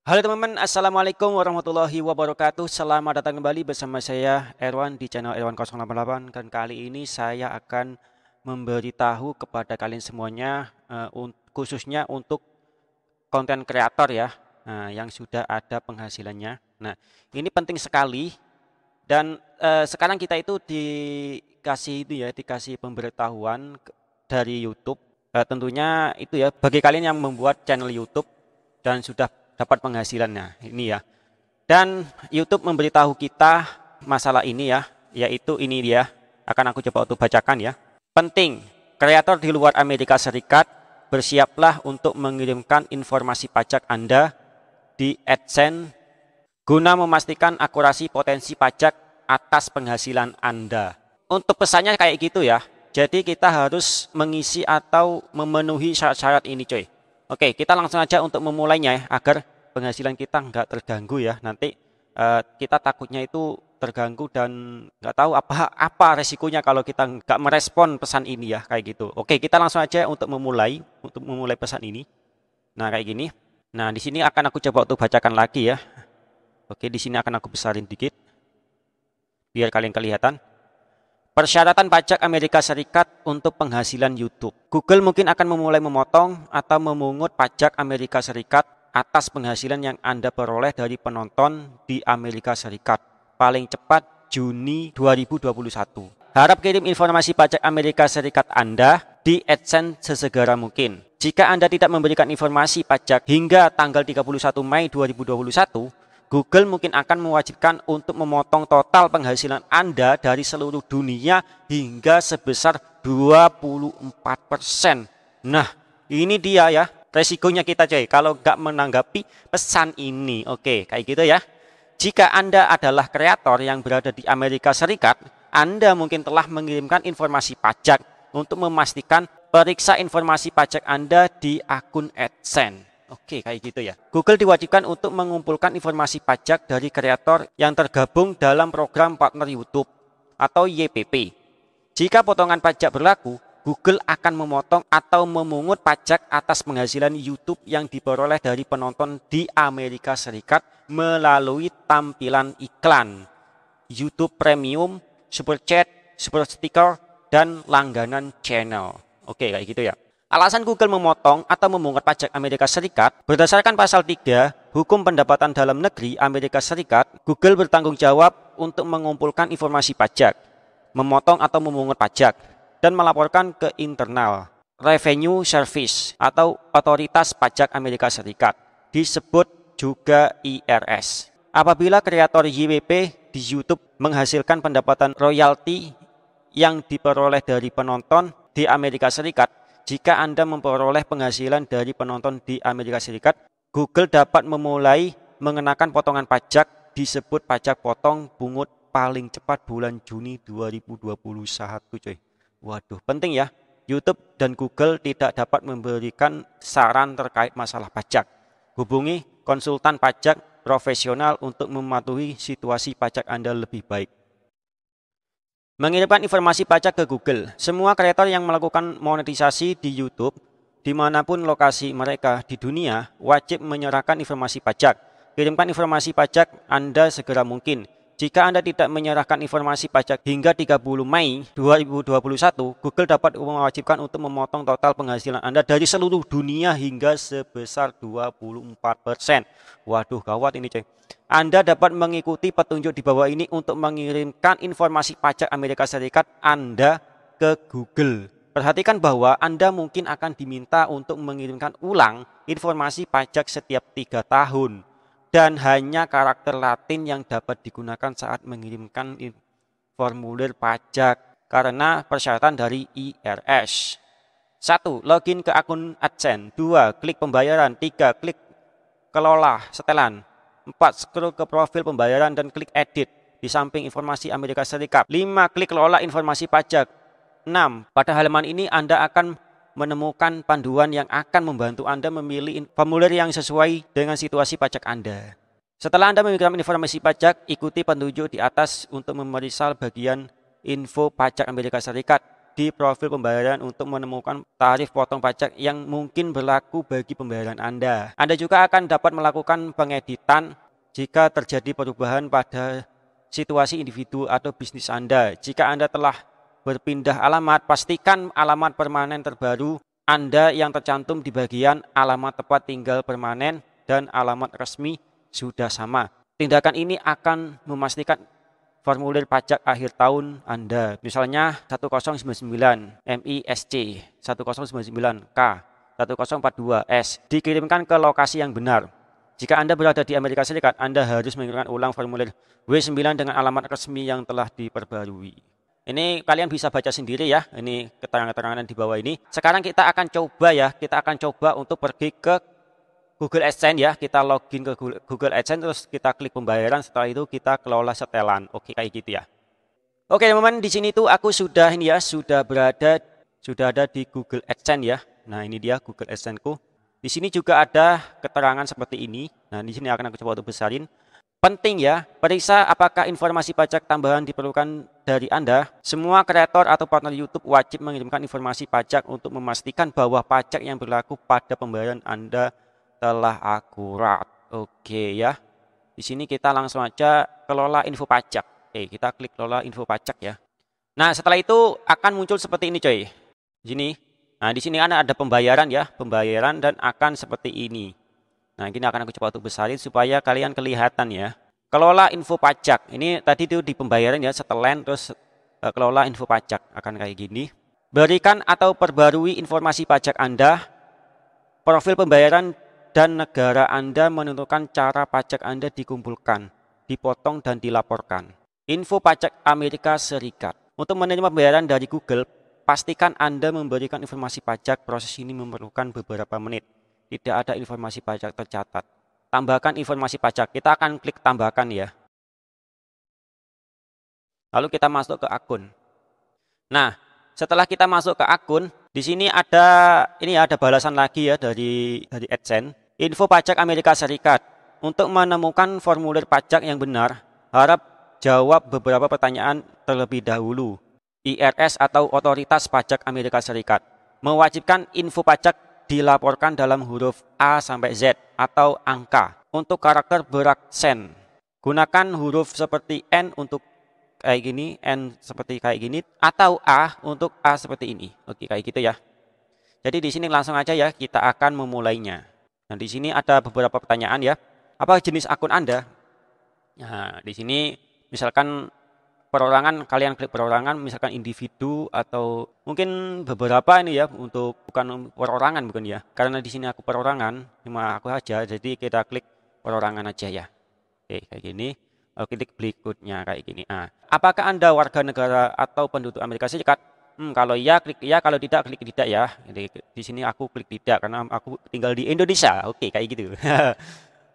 Halo teman-teman, Assalamualaikum warahmatullahi wabarakatuh. Selamat datang kembali bersama saya Erwan di channel Erwan 088. Dan kali ini saya akan memberitahu kepada kalian semuanya, khususnya untuk konten kreator ya, yang sudah ada penghasilannya. Nah, ini penting sekali dan sekarang kita itu dikasih pemberitahuan dari YouTube. Tentunya itu ya bagi kalian yang membuat channel YouTube dan sudah dapat penghasilannya ini ya. Dan YouTube memberitahu kita masalah ini ya, yaitu ini dia. Akan aku coba untuk bacakan ya. Penting, kreator di luar Amerika Serikat, bersiaplah untuk mengirimkan informasi pajak Anda di AdSense guna memastikan akurasi potensi pajak atas penghasilan Anda. Untuk pesannya kayak gitu ya. Jadi kita harus mengisi atau memenuhi syarat-syarat ini coy. Oke, kita langsung aja untuk memulainya ya, agar penghasilan kita nggak terganggu ya. Nanti kita takutnya itu terganggu dan nggak tahu apa resikonya kalau kita nggak merespon pesan ini ya, kayak gitu. Oke, kita langsung aja untuk memulai pesan ini. Nah, kayak gini. Nah, di sini akan aku coba untuk bacakan lagi ya. Oke, di sini akan aku besarin dikit biar kalian kelihatan. Persyaratan pajak Amerika Serikat untuk penghasilan YouTube. Google mungkin akan memulai memotong atau memungut pajak Amerika Serikat atas penghasilan yang Anda peroleh dari penonton di Amerika Serikat. Paling cepat Juni 2021. Harap kirim informasi pajak Amerika Serikat Anda di AdSense sesegera mungkin. Jika Anda tidak memberikan informasi pajak hingga tanggal 31 Mei 2021, Google mungkin akan mewajibkan untuk memotong total penghasilan Anda dari seluruh dunia hingga sebesar 24%. Nah, ini dia ya resikonya kita coy kalau nggak menanggapi pesan ini. Oke, kayak gitu ya. Jika Anda adalah kreator yang berada di Amerika Serikat, Anda mungkin telah mengirimkan informasi pajak untuk memastikan periksa informasi pajak Anda di akun AdSense. Oke, kayak gitu ya. Google diwajibkan untuk mengumpulkan informasi pajak dari kreator yang tergabung dalam program partner YouTube atau YPP. Jika potongan pajak berlaku, Google akan memotong atau memungut pajak atas penghasilan YouTube yang diperoleh dari penonton di Amerika Serikat melalui tampilan iklan, YouTube Premium, Super Chat, Super Sticker, dan langganan channel. Oke, kayak gitu ya. Alasan Google memotong atau memungut pajak Amerika Serikat, berdasarkan pasal 3 Hukum Pendapatan Dalam Negeri Amerika Serikat, Google bertanggung jawab untuk mengumpulkan informasi pajak, memotong atau memungut pajak, dan melaporkan ke Internal Revenue Service atau Otoritas Pajak Amerika Serikat, disebut juga IRS. Apabila kreator YWP di YouTube menghasilkan pendapatan royalti yang diperoleh dari penonton di Amerika Serikat, jika Anda memperoleh penghasilan dari penonton di Amerika Serikat, Google dapat memulai mengenakan potongan pajak disebut pajak potong pungut paling cepat bulan Juni 2021 coy. Waduh, penting ya. YouTube dan Google tidak dapat memberikan saran terkait masalah pajak. Hubungi konsultan pajak profesional untuk mematuhi situasi pajak Anda lebih baik. Mengirimkan informasi pajak ke Google. Semua kreator yang melakukan monetisasi di YouTube, dimanapun lokasi mereka di dunia, wajib menyerahkan informasi pajak. Kirimkan informasi pajak Anda segera mungkin. Jika Anda tidak menyerahkan informasi pajak hingga 30 Mei 2021, Google dapat mewajibkan untuk memotong total penghasilan Anda dari seluruh dunia hingga sebesar 24%. Waduh, gawat ini coy. Anda dapat mengikuti petunjuk di bawah ini untuk mengirimkan informasi pajak Amerika Serikat Anda ke Google. Perhatikan bahwa Anda mungkin akan diminta untuk mengirimkan ulang informasi pajak setiap 3 tahun. Dan hanya karakter Latin yang dapat digunakan saat mengirimkan formulir pajak karena persyaratan dari IRS. 1. Login ke akun AdSense. 2. Klik pembayaran. 3. Klik kelola setelan. 4. Scroll ke profil pembayaran dan klik edit di samping informasi Amerika Serikat. 5. Klik kelola informasi pajak. 6. Pada halaman ini Anda akan menemukan panduan yang akan membantu Anda memilih formulir yang sesuai dengan situasi pajak Anda. Setelah Anda mengirimkan informasi pajak, ikuti petunjuk di atas untuk memeriksa bagian info pajak Amerika Serikat di profil pembayaran untuk menemukan tarif potong pajak yang mungkin berlaku bagi pembayaran Anda. Anda juga akan dapat melakukan pengeditan jika terjadi perubahan pada situasi individu atau bisnis Anda. Jika Anda telah berpindah alamat, pastikan alamat permanen terbaru Anda yang tercantum di bagian alamat tempat tinggal permanen dan alamat resmi sudah sama. Tindakan ini akan memastikan formulir pajak akhir tahun Anda, misalnya 1099 MISC, 1099K, 1042S, dikirimkan ke lokasi yang benar. Jika Anda berada di Amerika Serikat, Anda harus mengirimkan ulang formulir W9 dengan alamat resmi yang telah diperbarui. Ini kalian bisa baca sendiri ya, ini keterangan-keterangan di bawah ini. Sekarang kita akan coba untuk pergi ke Google AdSense ya, kita login ke Google AdSense, terus kita klik pembayaran, setelah itu kita kelola setelan. Oke, kayak gitu ya. Oke teman-teman, di sini tuh aku sudah ada di Google AdSense ya. Nah, ini dia Google AdSense-ku. Di sini juga ada keterangan seperti ini. Nah, di sini akan aku coba untuk besarin. Penting ya, periksa apakah informasi pajak tambahan diperlukan dari Anda. Semua kreator atau partner YouTube wajib mengirimkan informasi pajak untuk memastikan bahwa pajak yang berlaku pada pembayaran Anda telah akurat. Oke ya. Di sini kita langsung aja kelola info pajak. Oke, kita klik kelola info pajak ya. Nah, setelah itu akan muncul seperti ini coy. Di sini. Nah, di sini ada pembayaran ya, pembayaran dan akan seperti ini. Nah, ini akan aku coba untuk besarin supaya kalian kelihatan ya. Kelola info pajak. Ini tadi itu di pembayaran ya, setelan terus kelola info pajak akan kayak gini. Berikan atau perbarui informasi pajak Anda, profil pembayaran dan negara Anda menentukan cara pajak Anda dikumpulkan, dipotong dan dilaporkan. Info pajak Amerika Serikat. Untuk menerima pembayaran dari Google, pastikan Anda memberikan informasi pajak. Proses ini memerlukan beberapa menit. Tidak ada informasi pajak tercatat. Tambahkan informasi pajak. Kita akan klik tambahkan ya. Lalu kita masuk ke akun. Nah, setelah kita masuk ke akun, di sini ada balasan lagi ya dari AdSense. Info pajak Amerika Serikat. Untuk menemukan formulir pajak yang benar, harap jawab beberapa pertanyaan terlebih dahulu. IRS atau Otoritas Pajak Amerika Serikat mewajibkan info pajak dilaporkan dalam huruf A sampai Z atau angka. Untuk karakter beraksen, gunakan huruf seperti N untuk kayak gini, N seperti kayak gini, atau A untuk A seperti ini. Oke, kayak gitu ya. Jadi di sini langsung aja ya, kita akan memulainya. Nah, di sini ada beberapa pertanyaan ya. Apa jenis akun Anda? Nah, di sini misalkan perorangan, kalian klik perorangan, misalkan individu atau mungkin beberapa ini ya, untuk bukan perorangan bukan ya. Karena di sini aku perorangan, cuma aku aja, jadi kita klik perorangan aja ya. Oke, kayak gini. Klik berikutnya kayak gini. Nah, apakah Anda warga negara atau penduduk Amerika Serikat? Kalau iya klik iya, kalau tidak klik tidak ya. Jadi di sini aku klik tidak karena aku tinggal di Indonesia. Oke, kayak gitu.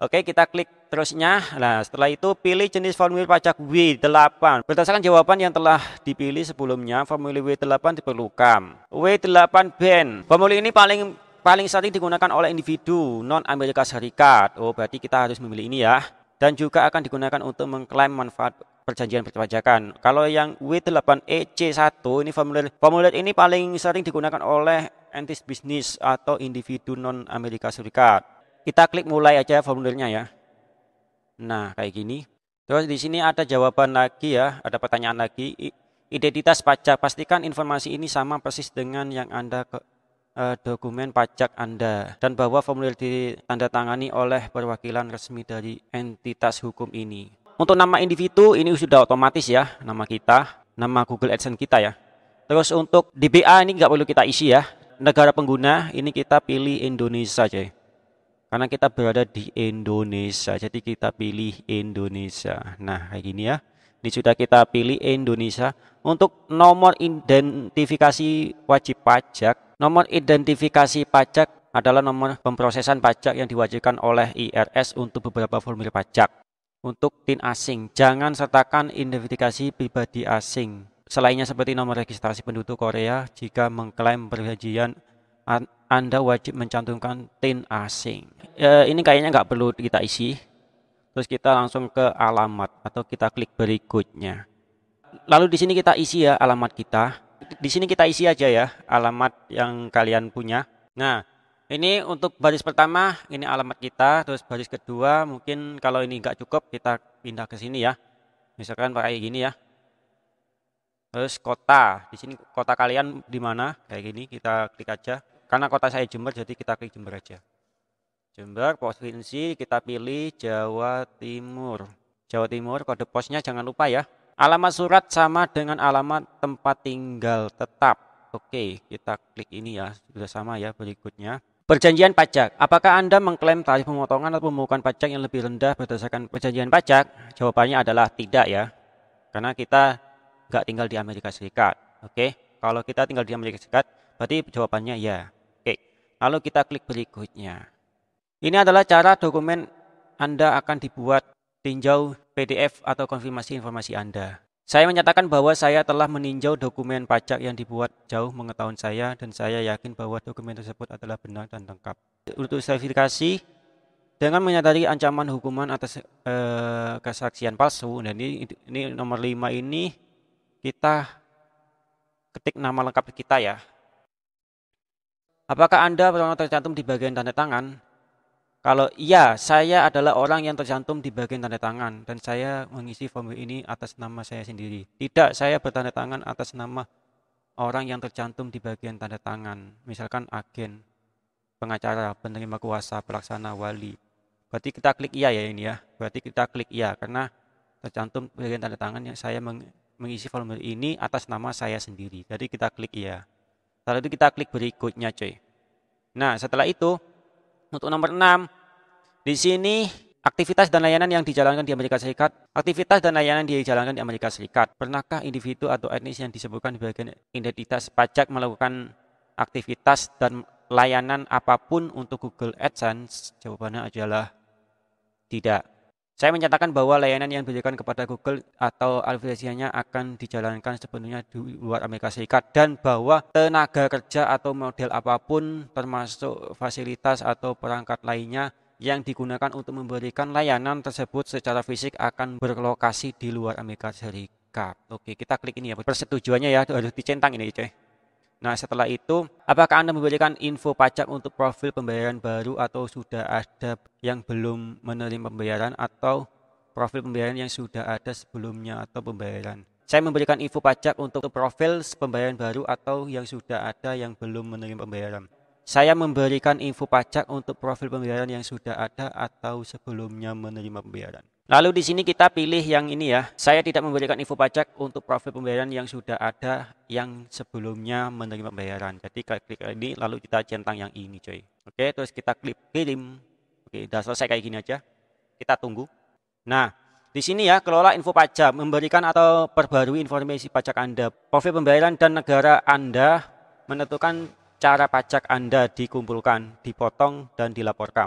Oke, kita klik terusnya. Nah, setelah itu pilih jenis formulir pajak W8. Berdasarkan jawaban yang telah dipilih sebelumnya, formulir W8 diperlukan. W8 BAN. Formulir ini paling sering digunakan oleh individu non Amerika Serikat. Oh, berarti kita harus memilih ini ya. Dan juga akan digunakan untuk mengklaim manfaat perjanjian perpajakan. Kalau yang W8EC1 ini formulir ini paling sering digunakan oleh entitas bisnis atau individu non Amerika Serikat. Kita klik mulai aja formulirnya ya. Nah, kayak gini. Terus di sini ada jawaban lagi ya, ada pertanyaan lagi. Identitas pajak, pastikan informasi ini sama persis dengan yang Anda dokumen pajak Anda dan bahwa formulir ditandatangani oleh perwakilan resmi dari entitas hukum ini. Untuk nama individu ini sudah otomatis ya, nama kita, nama Google AdSense kita ya. Terus untuk DBA ini nggak perlu kita isi ya. Negara pengguna ini kita pilih Indonesia aja. Karena kita berada di Indonesia, jadi kita pilih Indonesia. Nah, kayak gini ya. Ini sudah kita pilih Indonesia. Untuk nomor identifikasi wajib pajak, nomor identifikasi pajak adalah nomor pemrosesan pajak yang diwajibkan oleh IRS untuk beberapa formulir pajak. Untuk TIN asing, jangan sertakan identifikasi pribadi asing. Selainnya seperti nomor registrasi penduduk Korea, jika mengklaim perjanjian Anda wajib mencantumkan TIN asing. Ini kayaknya nggak perlu kita isi. Terus kita langsung ke alamat atau kita klik berikutnya. Lalu di sini kita isi ya alamat kita. di sini kita isi aja ya alamat yang kalian punya. Nah, ini untuk baris pertama ini alamat kita, terus baris kedua mungkin kalau ini nggak cukup kita pindah ke sini ya. Misalkan pakai gini ya. Terus kota, di sini kota kalian di mana? Kayak gini kita klik aja. Karena kota saya Jember jadi kita klik Jember aja. Jember, provinsi kita pilih Jawa Timur. Jawa Timur, kode posnya jangan lupa ya. Alamat surat sama dengan alamat tempat tinggal tetap. Oke, kita klik ini ya. Sudah sama ya berikutnya. Perjanjian pajak. Apakah Anda mengklaim tarif pemotongan atau pemungutan pajak yang lebih rendah berdasarkan perjanjian pajak? Jawabannya adalah tidak ya. Karena kita nggak tinggal di Amerika Serikat. Oke, kalau kita tinggal di Amerika Serikat, berarti jawabannya ya. Oke, lalu kita klik berikutnya. Ini adalah cara dokumen Anda akan dibuat tinjau PDF atau konfirmasi informasi Anda. Saya menyatakan bahwa saya telah meninjau dokumen pajak yang dibuat jauh pengetahuan saya dan saya yakin bahwa dokumen tersebut adalah benar dan lengkap. Untuk verifikasi, dengan menyadari ancaman hukuman atas kesaksian palsu, dan ini nomor 5 ini kita ketik nama lengkap kita ya. Apakah Anda pernah tercantum di bagian tanda tangan? Kalau iya, saya adalah orang yang tercantum di bagian tanda tangan dan saya mengisi formulir ini atas nama saya sendiri. Tidak, saya bertanda tangan atas nama orang yang tercantum di bagian tanda tangan. Misalkan agen, pengacara, penerima kuasa, pelaksana, wali. Berarti kita klik iya ya ini ya. Berarti kita klik iya karena tercantum bagian tanda tangan yang saya mengisi formulir ini atas nama saya sendiri. Jadi kita klik iya. Setelah itu kita klik berikutnya cuy. Nah setelah itu untuk nomor 6, di sini aktivitas dan layanan yang dijalankan di Amerika Serikat. Aktivitas dan layanan dijalankan di Amerika Serikat. Pernahkah individu atau etnis yang disebutkan di bagian identitas pajak melakukan aktivitas dan layanan apapun untuk Google AdSense? Jawabannya adalah tidak. Saya menyatakan bahwa layanan yang diberikan kepada Google atau afiliasinya akan dijalankan sepenuhnya di luar Amerika Serikat dan bahwa tenaga kerja atau model apapun termasuk fasilitas atau perangkat lainnya yang digunakan untuk memberikan layanan tersebut secara fisik akan berlokasi di luar Amerika Serikat. Oke, kita klik ini ya. Persetujuannya ya harus dicentang ini, coy. Nah, setelah itu, apakah Anda memberikan info pajak untuk profil pembayaran baru atau sudah ada yang belum menerima pembayaran atau profil pembayaran yang sudah ada sebelumnya atau pembayaran? Saya memberikan info pajak untuk profil pembayaran baru atau yang sudah ada yang belum menerima pembayaran. Saya memberikan info pajak untuk profil pembayaran yang sudah ada atau sebelumnya menerima pembayaran. Lalu di sini kita pilih yang ini ya. Saya tidak memberikan info pajak untuk profil pembayaran yang sudah ada yang sebelumnya menerima pembayaran. Jadi klik ini lalu kita centang yang ini coy. Oke, terus kita klik kirim. Oke, udah selesai kayak gini aja. Kita tunggu. Nah, di sini ya kelola info pajak, memberikan atau perbarui informasi pajak Anda, profil pembayaran dan negara Anda, menentukan cara pajak Anda dikumpulkan, dipotong dan dilaporkan.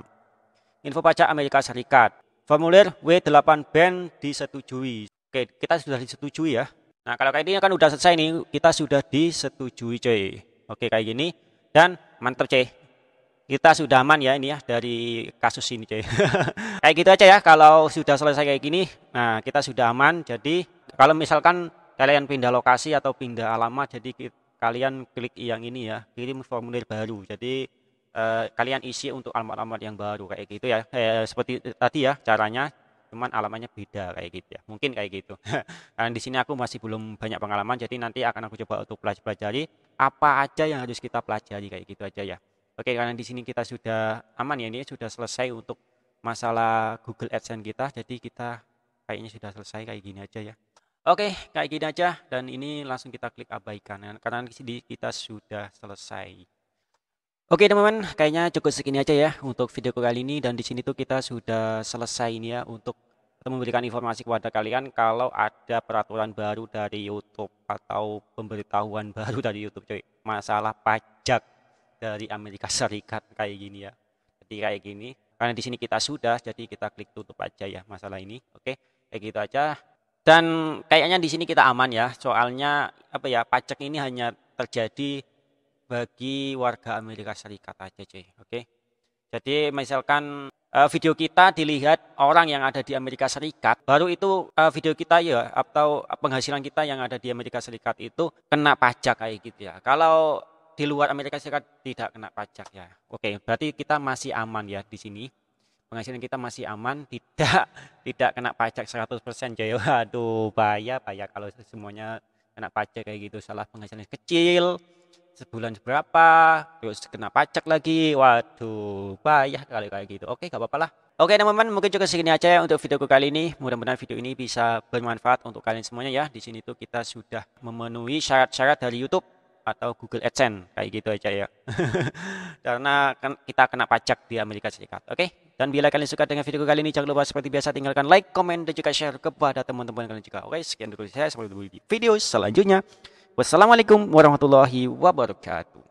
Info pajak Amerika Serikat. Formulir W8 band disetujui. Oke, kita sudah disetujui ya. Nah, kalau kayak ini kan udah selesai nih, kita sudah disetujui coy. Oke, kayak gini. Dan mantap coy. Kita sudah aman ya ini ya dari kasus ini coy. Kayak gitu aja ya kalau sudah selesai kayak gini. Nah, kita sudah aman. Jadi, kalau misalkan kalian pindah lokasi atau pindah alamat, jadi kalian klik yang ini ya, kirim formulir baru. Jadi kalian isi untuk alamat-alamat yang baru kayak gitu ya. Seperti tadi ya caranya, cuman alamatnya beda kayak gitu ya. Mungkin kayak gitu. Karena di sini aku masih belum banyak pengalaman, jadi nanti akan aku coba untuk pelajari apa aja yang harus kita pelajari kayak gitu aja ya. Oke, karena di sini kita sudah aman ya, ini sudah selesai untuk masalah Google AdSense kita, jadi kita kayaknya sudah selesai kayak gini aja ya. Oke, kayak gini aja dan ini langsung kita klik abaikan karena di sini kita sudah selesai. Oke teman-teman, kayaknya cukup segini aja ya untuk video kali ini dan di sini tuh kita sudah selesai ini ya untuk memberikan informasi kepada kalian kalau ada peraturan baru dari YouTube atau pemberitahuan baru dari YouTube coy, masalah pajak dari Amerika Serikat kayak gini ya. Jadi kayak gini, karena di sini kita sudah, jadi kita klik tutup aja ya masalah ini. Oke, kayak gitu aja. Dan kayaknya di sini kita aman ya, soalnya apa ya, pajak ini hanya terjadi bagi warga Amerika Serikat aja cuy. Oke. Jadi misalkan video kita dilihat orang yang ada di Amerika Serikat, baru itu video kita ya atau penghasilan kita yang ada di Amerika Serikat itu kena pajak kayak gitu ya. Kalau di luar Amerika Serikat tidak kena pajak ya. Oke, berarti kita masih aman ya di sini. Penghasilan kita masih aman, tidak kena pajak 100% coy. Waduh, bahaya kalau semuanya kena pajak kayak gitu. Salah penghasilan kecil, sebulan berapa, terus kena pajak lagi. Waduh, bahaya kali kayak gitu. Oke, gak apa-apa lah. Oke teman-teman, mungkin juga segini aja ya untuk videoku kali ini. Mudah-mudahan video ini bisa bermanfaat untuk kalian semuanya ya. Di sini tuh kita sudah memenuhi syarat-syarat dari YouTube atau Google AdSense kayak gitu aja ya. Karena kan kita kena pajak di Amerika Serikat. Oke? Dan bila kalian suka dengan video kali ini, jangan lupa seperti biasa tinggalkan like, komen, dan juga share kepada teman-teman kalian juga. Oke, sekian dulu saya. Sampai jumpa di video selanjutnya. Wassalamualaikum warahmatullahi wabarakatuh.